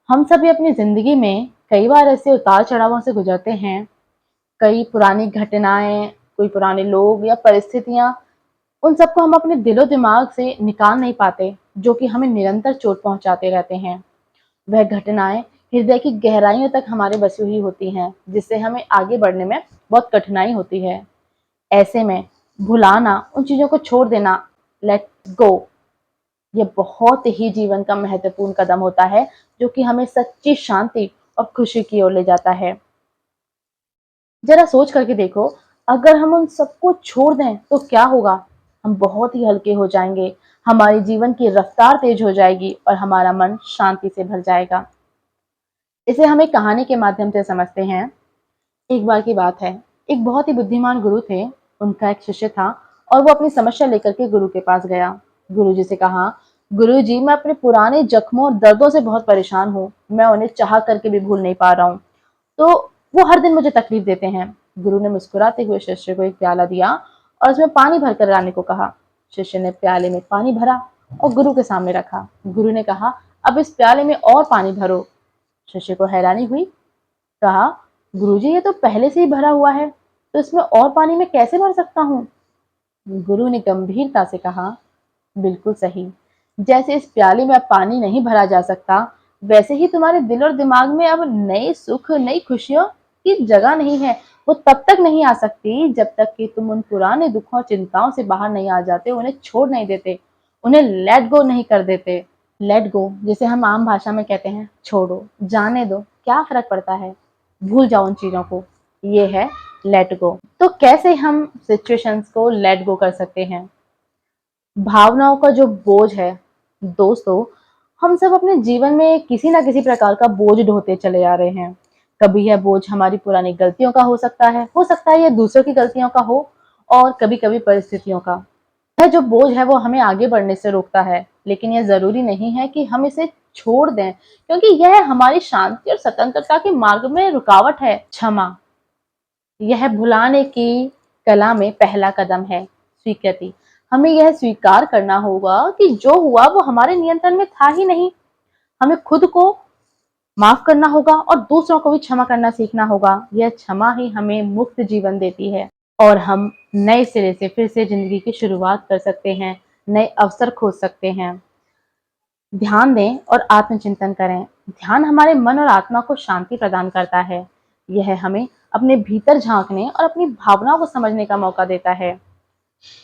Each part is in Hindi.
हम सभी अपनी जिंदगी में कई बार ऐसे उतार चढ़ावों से गुजरते हैं। कई पुरानी घटनाएं, कोई पुराने लोग या परिस्थितियां, उन सबको हम अपने दिलो दिमाग से निकाल नहीं पाते, जो कि हमें निरंतर चोट पहुंचाते रहते हैं। वह घटनाएं हृदय की गहराइयों तक हमारे बसी हुई होती हैं, जिससे हमें आगे बढ़ने में बहुत कठिनाई होती है। ऐसे में भुलाना, उन चीजों को छोड़ देना, लेट गो, ये बहुत ही जीवन का महत्वपूर्ण कदम होता है, जो कि हमें सच्ची शांति और खुशी की ओर ले जाता है। जरा सोच करके देखो, अगर हम उन सबको छोड़ दें तो क्या होगा? हम बहुत ही हल्के हो जाएंगे, हमारी जीवन की रफ्तार तेज हो जाएगी और हमारा मन शांति से भर जाएगा। इसे हम एक कहानी के माध्यम से समझते हैं। एक बार की बात है, एक बहुत ही बुद्धिमान गुरु थे। उनका एक शिष्य था और वो अपनी समस्या लेकर के गुरु के पास गया। गुरु जी से कहा, गुरु जी, मैं अपने पुराने जख्मों और दर्दों से बहुत परेशान हूँ। मैं उन्हें चाह करके भी भूल नहीं पा रहा हूँ, तो वो हर दिन मुझे तकलीफ देते हैं। गुरु ने मुस्कुराते हुए शिष्य को एक प्याला दिया और उसमें पानी भर कर लाने को कहा। शिष्य ने प्याले में पानी भरा और गुरु के सामने रखा। गुरु ने कहा, अब इस प्याले में और पानी भरो। शिष्य को हैरानी हुई। कहा, गुरुजी, ये तो पहले से ही भरा हुआ है, तो इसमें और पानी मैं कैसे भर सकता हूँ? गुरु ने गंभीरता से कहा, बिल्कुल सही। जैसे इस प्याले में अब पानी नहीं भरा जा सकता, वैसे ही तुम्हारे दिल और दिमाग में अब नए सुख, नई खुशियों की जगह नहीं है। वो तब तक नहीं आ सकती जब तक कि तुम उन पुराने दुखों, चिंताओं से बाहर नहीं आ जाते, उन्हें छोड़ नहीं देते, उन्हें लेट गो नहीं कर देते। लेट गो, जिसे हम आम भाषा में कहते हैं छोड़ो, जाने दो, क्या फर्क पड़ता है, भूल जाओ उन चीजों को, ये है लेट गो। तो कैसे हम सिचुएशंस को लेट गो कर सकते हैं? भावनाओं का जो बोझ है, दोस्तों, हम सब अपने जीवन में किसी ना किसी प्रकार का बोझ ढोते चले आ रहे हैं। कभी यह बोझ हमारी पुरानी गलतियों का हो सकता है यह दूसरों की गलतियों का हो, और कभी कभी परिस्थितियों का। यह जो बोझ है वो हमें आगे बढ़ने से रोकता है, लेकिन यह जरूरी नहीं है कि हम इसे छोड़ दें, क्योंकि यह हमारी शांति और स्वतंत्रता के मार्ग में रुकावट है। क्षमा, यह भुलाने की कला में पहला कदम है। स्वीकृति, हमें यह स्वीकार करना होगा कि जो हुआ वो हमारे नियंत्रण में था ही नहीं। हमें खुद को माफ करना होगा और दूसरों को भी क्षमा करना सीखना होगा। यह क्षमा ही हमें मुक्त जीवन देती है और हम नए सिरे से फिर से जिंदगी की शुरुआत कर सकते हैं, नए अवसर खोज सकते हैं। ध्यान दें और आत्मचिंतन करें। ध्यान हमारे मन और आत्मा को शांति प्रदान करता है। यह हमें अपने भीतर झांकने और अपनी भावनाओं को समझने का मौका देता है।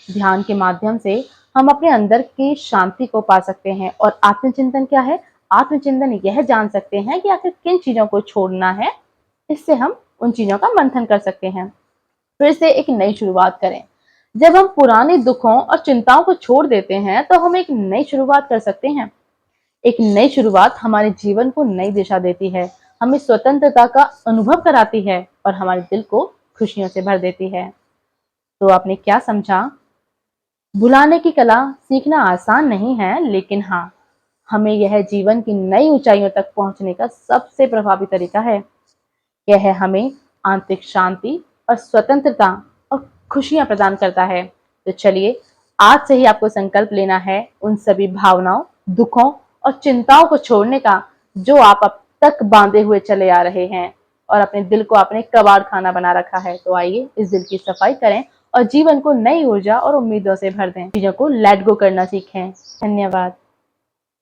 ध्यान के माध्यम से हम अपने अंदर की शांति को पा सकते हैं। और आत्मचिंतन क्या है? आत्मचिंतन यह जान सकते हैं कि आखिर किन चीजों को छोड़ना है। इससे हम उन चीजों का मंथन कर सकते हैं, फिर से एक नई शुरुआत करें। जब हम पुराने दुखों और चिंताओं को छोड़ देते हैं तो हम एक नई शुरुआत कर सकते हैं। एक नई शुरुआत हमारे जीवन को नई दिशा देती है, हमें स्वतंत्रता का अनुभव कराती है और हमारे दिल को खुशियों से भर देती है। तो आपने क्या समझा? भुलाने की कला सीखना आसान नहीं है, लेकिन हाँ, हमें यह जीवन की नई ऊंचाइयों तक पहुंचने का सबसे प्रभावी तरीका है। यह हमें आंतरिक शांति और स्वतंत्रता और खुशियां प्रदान करता है। तो चलिए, आज से ही आपको संकल्प लेना है उन सभी भावनाओं, दुखों और चिंताओं को छोड़ने का, जो आप अब तक बांधे हुए चले आ रहे हैं और अपने दिल को आपने कबाड़ खाना बना रखा है। तो आइए इस दिल की सफाई करें और जीवन को नई ऊर्जा और उम्मीदों से भर दें। चीजों को लेट गो करना सीखें। धन्यवाद।